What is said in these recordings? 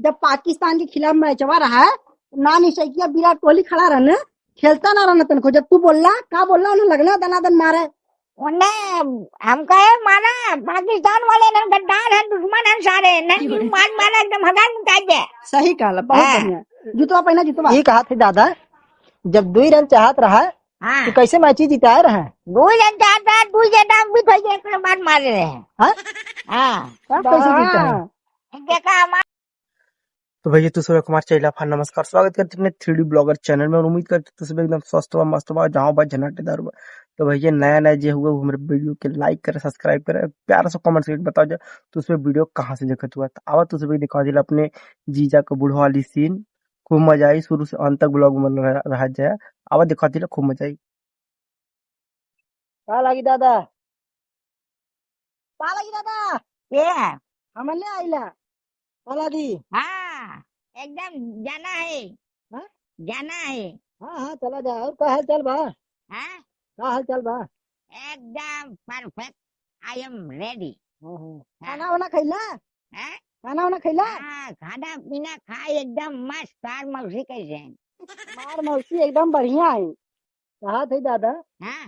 जब पाकिस्तान के खिलाफ मैच हुआ रहा है, ना निश्चय विराट कोहली खड़ा रहने खेलता ना रहना तनको, जब तू बोलला का बोलला उन्हें लगना दनादन मारे। उन्हें हम कहे माना पाकिस्तान वाले ना गद्दार है, दुश्मन है सारे, नहीं मार मारा एकदम हजार मुकाई दे। सही कहला, बहुत बढ़िया। जुतवा पहना जुतवा। ये कहा थे दादा, जब 2 रन चाहत रहा हाँ तो कैसे मैच जिताए रहे? 2 रन चाहता 2 जटा भी થઈ જાય एक बार मारे रहे हैं। हाँ कैसे जीता है? देखा हमारा। तो भैया तू सब कुमार चैला फा नमस्कार, स्वागत करते अपने 3D ब्लॉगर चैनल में और उम्मीद करते तू सब एकदम स्वस्थ हुआ, मस्त हुआ, जहाँ बा झनाटेदार हुआ। तो भैया नया नया जो हुआ वो हमारे वीडियो के लाइक करे, सब्सक्राइब करे, प्यार से कमेंट करके बताओ जा तो उसमें वीडियो कहाँ से देखत हुआ। तो आवा तू सब दिखा दिला अपने जीजा का बूढ़ा वाली सीन, खूब मजा आई, शुरू से अंत तक ब्लॉग में रह जाए। आवा दिखा दिला, खूब मजा आई। का लगी दादा? का लगी दादा? ये हमने आइला का लगी? हाँ एकदम जाना है। हाँ? जाना है। हाँ चला जा। और का हाल चाल बा? हाँ का हाल चाल बा? एकदम परफेक्ट, आई एम रेडी। खाना वाना खैला? खाना वाना खैला? हाँ खाना पीना खाए एकदम मस्त। तार मौसी कैसे हैं? मार मौसी एकदम बढ़िया है। कहा थे दादा हाँ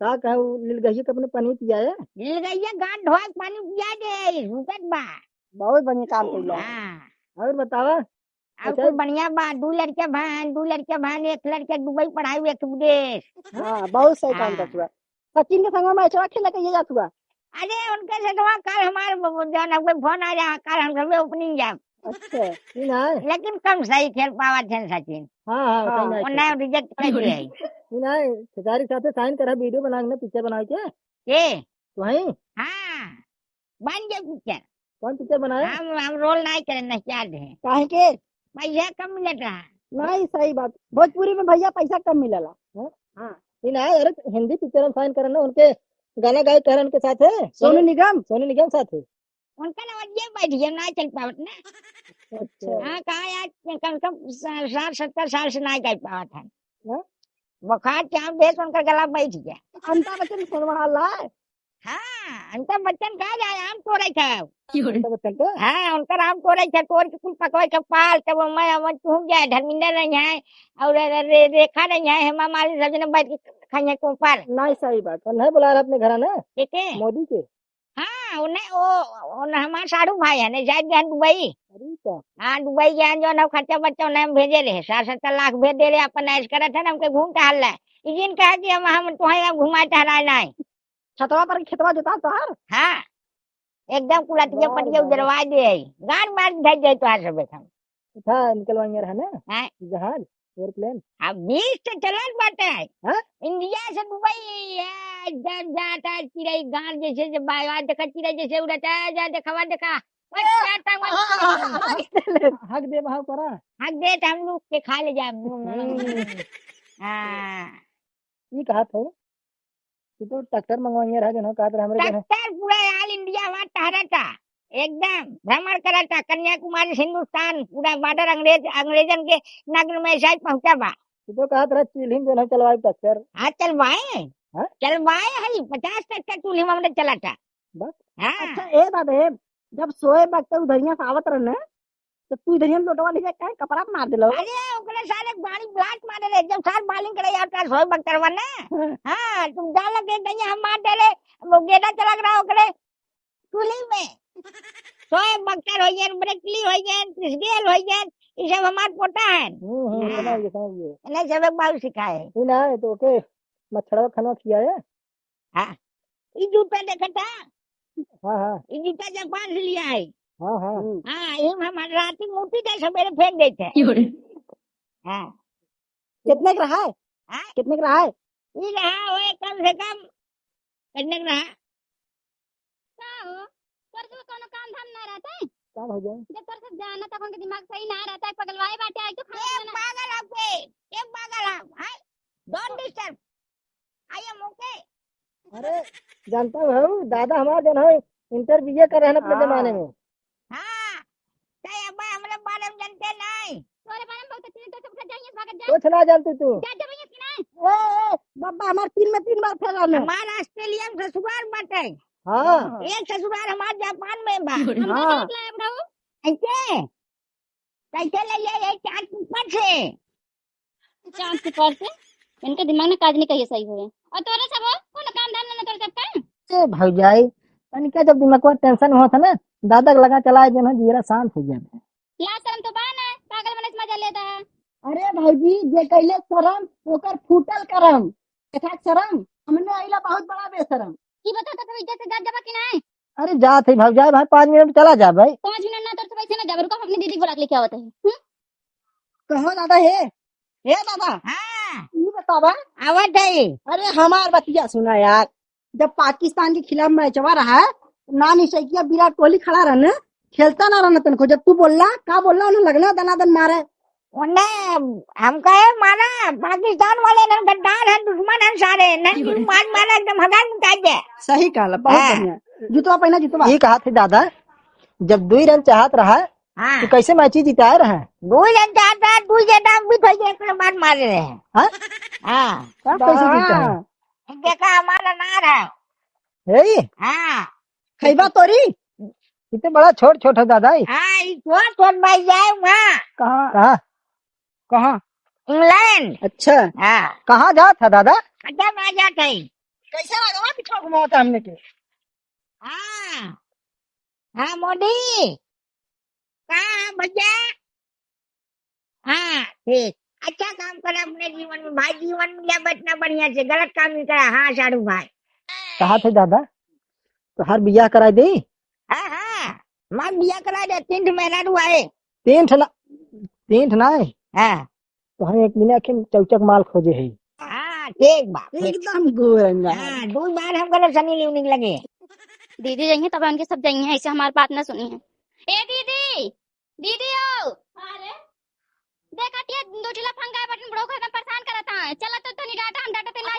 का कहू लील गई के अपने पानी पियाए? मिल गई है, गांठ धोए पानी पिया दे रुकत बा। बहुत बढ़िया काम कैला। हाँ और बतावा अब तो बढ़िया बा। 2 लड़के बहन, एक लड़के दुबई पढ़ाई, एक विदेश। हाँ बहुत सही काम हाँ। करतुआ। सचिन के संग में मैच खेला के ये जातुआ। अरे उनके से तो कल हमारे जौन हमको फोन आ रहा, कल हम सब ओपनिंग जाब, अच्छा नहीं है। लेकिन कम सही खेल पावा थे सचिन। हाँ हाँ सही नहीं उन्हें रिजेक्ट कर दिया है। नहीं है। ठेकेदारी साथे साइन करा, वीडियो बनाने पिक्चर बना के के वहीं। हाँ बन गए पिक्चर। कौन पिक्चर बनाए? हम रोल नहीं करे न चार्ज है, काहे के? पैसा कम मिलत रहा। नहीं सही बात, भोजपुरी में भैया पैसा कम मिलेला। हाँ नहीं है। अरे हिंदी पिक्चर में साइन करना, उनके गाना गाए करण के साथ है, सोनू निगम साथ है। उनका नवजिया बैठ गया, ना चल पावत ना। अच्छा हाँ कहा यार कम से कम 60-70 साल से ना गा पावा था। हाँ? बुखार चाम दे तो उनका गला बैठ गया। अमिताभ बच्चन सुनवाला है। हाँ अमिताभ बच्चन कहा जाए आम तोड़े था। अमिताभ बच्चन का हाँ उनका आम तोड़े था, तोड़ के कुल पकवे के पाल, तब मैं पहुंच जाए। धर्मिंदर नहीं है और रेखा नहीं है, हेमा मालिनी सब जने बैठ के खाइए को पाल। नहीं सही बात नहीं बुला रहा अपने घर ना ठीक है। मोदी के। हाँ उन्हें वो हमारे साड़ू भाई है ने शायद गए दुबई। अरे क्या हाँ दुबई गए जो ना खर्चा बच्चा उन्हें हम भेजे रहे, 60-70 लाख भेज दे रहे। अपन ऐश करा था ना, हमके घूम टहल रहा है। जिन कहा कि हम तुम्हें घुमा टहलाए नहीं। छतवा पर खेतवा जोता तोहार? हाँ एकदम कुलटिया पटिया उजरवा दे, गान मार भेज दे तो सब हम। था निकलवाएंगे है ना हाँ जहाज एयरप्लेन। अब 20 से चलन बाटे है। हाँ? इंडिया से दुबई एकदम जाता है चिड़ै गान जैसे जब बाया देखा चिड़ै जैसे उड़ता है, जा देखा देखा हक दे भाव करा। हक दे तो हम लोग के खा ले जाए। हाँ ये कहा था कि तो ट्रैक्टर मंगवाएंगे रहा जो कहा था हमरे ट्रैक्टर पूरा ऑल इंडिया वहाँ टहरा था, एकदम भ्रमण करा था। कन्याकुमारी से हिंदुस्तान पूरा बॉर्डर अंग्रेजन के नगर में शायद पहुंचा बा। तो कहा था चिल्हिम जो चलवाए ट्रैक्टर। हाँ चलवाए हाँ? चलवाए है 50 ट्रैक्टर चूल्हे में हमने चला था बस। हाँ। अच्छा ए दादा जब सोए वक्त उधरिया से आवत रहने तो तू इधरिया में लोटवा ले जाए कपड़ा मार दिलो। अरे ओकरे साले गाड़ी ब्लास्ट मारे रे, जब साल बालिंग करे यार का सोए वक्त करवा ना। हाँ तुम जान लगे नहीं हम मार दे रे, वो गेड़ा चला रहा ओकरे चूल्हे में। सोए वक्त हो गए, ब्रेकली हो गए, त्रिसगेल हो गए, ये सब हमार पोता है। समझिए इन्हें सब एक बार सिखाए। ना तो के मच्छरवा खाना खियाए। हाँ ये जूता देखा था। हाँ हाँ ये जूता जापान से लिया है। हाँ हाँ हाँ ये हमारे रात मोटी था, सवेरे फेंक देते हैं। हाँ कितने का रहा है? हाँ कितने का रहा है? ये रहा वो कम से कम कितने का रहा? तोर कोनो काम धाम ना रहता है, काम हो जाए जब तोर से जाना तब उनके दिमाग सही ना रहता है, पगलवाए बाटे आज तो खाना बना। पागल आपके ये पागल आप hi don't disturb, I am okay. अरे जानता हूँ दादा हमारा जो है इंटरव्यू कर रहे हैं अपने जमाने में। हाँ तय अब हमरे बारे में जानते नहीं। तोरे बारे में बहुत अच्छी तो सब जाइए स्वागत जा कुछ ना जानती तू। जा जा भैया सुना ए बाबा हमारे 3 में 3 बार फेल आने। हमारा ऑस्ट्रेलिया में ससुराल बाटे। हाँ एक ससुराल हमारे जापान में बा। हाँ। निकला है बुढ़ाऊ कैसे कैसे ले ये चार ऊपर से चांद के पर से इनके दिमाग में काज नहीं कहिए सही हुए और तोरा सब हो कौन काम धाम ना तोरा सब का भौजाई तनिका जब दिमाग में टेंशन हुआ था ना दादा के लगा चला जो ना जीरा शांत हो गया। ला शर्म तो बा ना पागल बने से मजा लेता है। अरे भौजी जे कैले शरम ओकर फूटल करम यथा शरम हमने आइला बहुत बड़ा बेशरम। की बता तो इज्जत से जा जबा कि नहीं अरे जात है भौजाई भाई 5 मिनट में चला जा भाई। 5 मिनट ना तोर से वैसे ना जबर को अपनी दीदी को बुला के लेके आवत है। कहो दादा हे दादा हाँ ये बतावा। आवत है। अरे हमार बतिया सुना यार जब पाकिस्तान के खिलाफ मैच हुआ रहा ना निशैकिया विराट कोहली खड़ा रहना खेलता ना रहना तनको जब तू बोलना का बोलना उन्हें लगना दनादन मारे उन्हें हम कहे मारा पाकिस्तान वाले ने गद्दार है दुश्मन है सारे नहीं मार मारा एकदम हगार मुकाई दे। सही कहला बहुत हाँ। बढ़िया जुतवा पहना जुतवा ये कहा थे दादा जब 2 रन चाहत रहा हाँ तो कैसे मैच जिताए रहा दुई जन चाहता दुई जन दाम भी थई एक बार मार रहे हैं। हाँ? हाँ कब कैसे जीता है देखा हमारा नार है। हे हाँ खैबा तोरी इतने बड़ा छोट छोट है दादा हाँ ये छोट भाई जाए वहाँ कहाँ कहाँ कहाँ इंग्लैंड। अच्छा हाँ कहाँ जा था दादा अच्छा मैं जाता है। कैसे लगा पिछड़ा घुमाओ था हमने के हाँ हाँ मोदी कहाँ है भैया। हाँ ठीक अच्छा काम करा अपने जीवन में भाई जीवन में लिया बैठना बढ़िया से गलत काम नहीं करा। हाँ शाहरुख भाई कहा थे दादा तो हर बियाह कराई दी हाँ हाँ मां बिया करा दे 3 महीना रुआए। 3 ठना है हाँ तो हम 1 महीना के चौचक माल खोजे है हाँ ठीक बात एकदम गोरंगा हाँ 2 बार हम करे सनी लियोनी लगे। दीदी जाइए तब उनके सब जाइए ऐसे हमारी बात ना सुनी है। ए दीदी दीदी ओ अरे देख हटिया दो ढीला फंगा बटन बड़ो घर में परेशान करता है चला तो तनी डाटा हम डाटा ते ला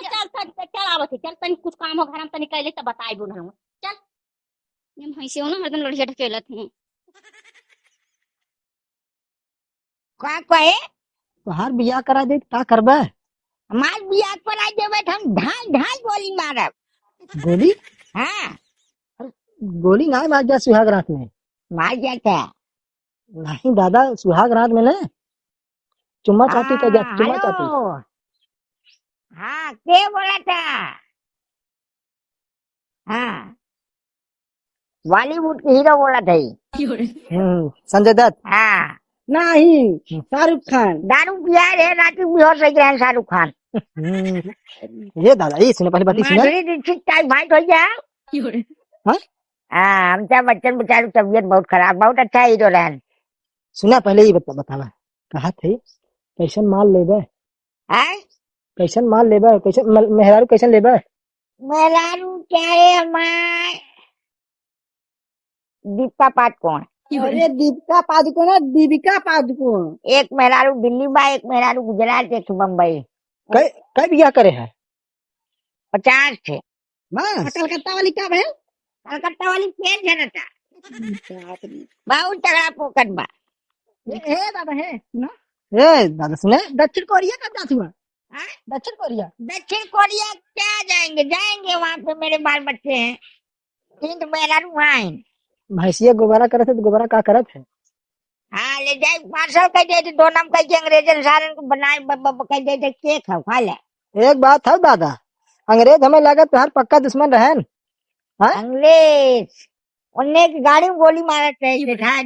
चल आवत चल तनी कुछ काम हो घर में तनी कैले त बताई बोल हम चल हम ऐसे हो ना हरदम लड़िया ढकेलत हैं। का कहे तो हर बियाह करा दे का करबे हमार बिया करा देवे तो हम ढाई ढाई गोली मारब। गोली हाँ गोली ना मार जा सुहाग रात में मार जाता नहीं दादा सुहाग रात में ना चुम्मा चाटी का जा चुम्मा चाटी हेलो हाँ के बोला था। हाँ बॉलीवुड के हीरो बोला था संजय दत्त हाँ नहीं शाहरुख खान दारू पिया रे राती बेहोश हो गया शाहरुख खान। ये दादा ये सुने पहले बात सुने माधुरी दीक्षित टाइप फाइट हो गया। हाँ? हाँ अमिताभ बच्चन बेचारू तबियत बहुत खराब बहुत अच्छा हीरो रहे। सुना पहले ये बतावा कहा थे कैसन माल लेबे हैं कैसन माल लेबे कैसन मेहरारू कैसन लेबे मेहरारू क्या है हमार दीपिका पादुकोण। अरे दीपिका पादुकोण ना दीपिका पादुकोण एक मेहरारू दिल्ली बा एक मेहरारू गुजरात एक बम्बई। कई बियाह करे है 50 थे। बस कलकत्ता वाली कब है कलकत्ता वाली पेन जनता बहुत तगड़ा पोकट बा। हे दादा है ना ए दादा सुने दक्षिण कोरिया कब जाती हुआ हाँ? दक्षिण कोरिया दक्षिण कोरिया क्या जाएंगे जाएंगे वहाँ पे मेरे बाल बच्चे हैं 3 मेहरारू वहाँ हैं। भैंसिया गोबारा करत है तो गोबारा का करत है हाँ ले जाए पार्सल कह दे 2 नाम कह के अंग्रेजन सारे को बनाए कह दे केक खाओ खा ले। एक बात है दादा अंग्रेज हमें लगा तो हर पक्का दुश्मन रहे हाँ? अंग्रेज उन्हें की गाड़ी में गोली मारत रहे हाँ?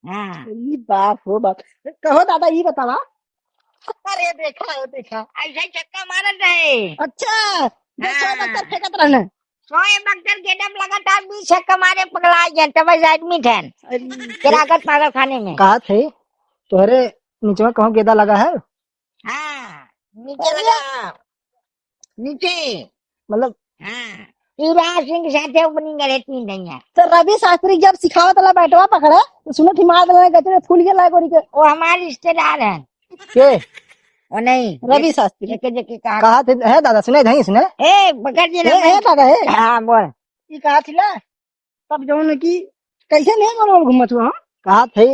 हाँ ये बाप हो बाप कहो दादा ये बतावा अरे देखा ऐसा ही चक्का मारत रहे। अच्छा हाँ। फेंकत रहना शोएब अख्तर के दम लगातार 20 छक्का मारे पगला गए तब एडमिट है किराकत पागल खाने में। कहा थे तोहरे नीचे कहो गेदा लगा है हाँ नीचे लगा नीचे मतलब हाँ युवराज सिंह के साथ ओपनिंग रहती नहीं है। तो रवि शास्त्री जब सिखावत ला बैठवा पकड़े तो सुनो ठिमार देने गचरे फूल के लाए गोरी के वो हमारे रिश्तेदार हैं। के वो नहीं रवि शास्त्री जेके जेके कहा थे है दादा सुने नहीं सुने ए पकड़ जी है दादा है हाँ बोल ये कहा थी ना तब जो की कैसे नहीं गोल घूमत हुआ कहा थे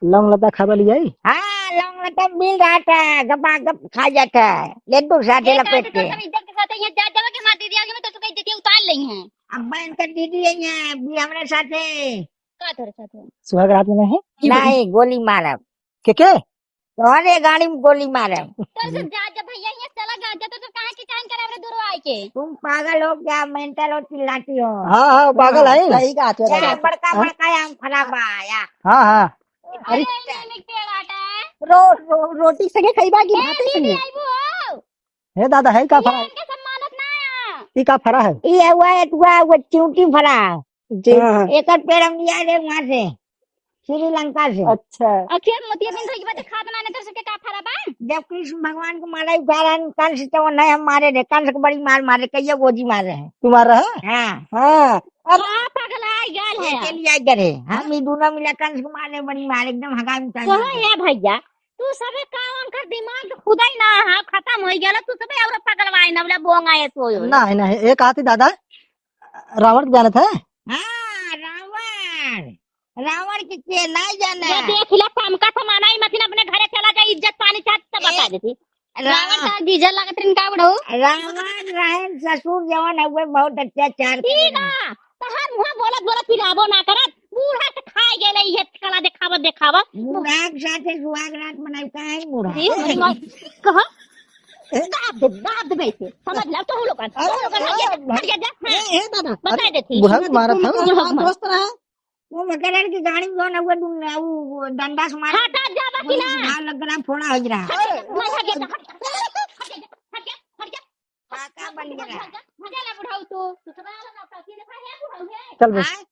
लौंग लता खावा लिया हाँ लौंग लता मिल रहा था गपा गप खा जाता है लड्डू साथे लपेट के सब इज्जत के साथ यहाँ जा जावा के मार दीदी आगे में तो कहीं देती उतार ली हैं। अब्बा इनका दीदी है यहाँ भी हमारे साथ है का तोरे साथ में सुहाग रात में नहीं नहीं गोली मारा के तुम्हारे गाड़ी में गोली मारा तो से जा जब भैया यहाँ चला गया जा तो कहां की चाइन करे रे दूर आए के तुम पागल हो क्या मेंटल हो चिल्लाती हो हाँ हाँ पागल है सही कहा क्या बड़का बड़का आम खराब आया हाँ हाँ अरे ये पेड़ आटा रोटी संगे खइबा की भात दीदी संगे आई वो हे दादा है का फरा इनके सम्मानत ना आया ई का फरा है ये हुआ वो चिंटी फरा हाँ, एक पेड़ हम लिया रे वहाँ से श्रीलंका से अच्छा अखिर मोतिया दिन धोई के बाद खाद बनाने तो सबके का फरा बा जब कृष्ण भगवान को मारा उतारा कंस से तो नहीं हम मारे थे कंस को बड़ी मार मारे कई गोजी मारे हैं तुम्हारा है हाँ हाँ अब पगला गल है के लिए करे हम ही दोनों मिला कंस को मारे बड़ी मार एकदम हगा में तो है भैया तू सबे काम कर दिमाग तो खुदा ही ना है खत्म हो गया तू सबे और पगलवाई ना बोला बोंगा है तो नहीं नहीं एक आती दादा रावण जाना था हाँ रावण रावण कितने नहीं जाना ये देख ले काम का समाना ही मत अपने घरे चला जा इज्जत पानी चाट सब बता देती रावण का डीजल लागत रिन का बढ़ो रावण रहन ससुर जवान हुए बहुत अत्याचार ठीक है तो हम वहां बोलत पिलाबो ना करत बूढ़ा से खाए गेले ये कला देखावा बूढ़ा के साथ सुहाग रात मनाई का है बूढ़ा कहा दाब दे बैठे समझ ला तो लोग हट जा ए दादा बता देती बुढ़ा को मारा था दोस्त रहा वो मकरर की गाड़ी में जो ना वो डंडा से मार हटा जा बाकी ना घाव लग रहा फोड़ा हो रहा काका बन गया मजा ला बुढ़ाऊ तू सब आला ना पाकी ने खाया बुढ़ाऊ है चल बस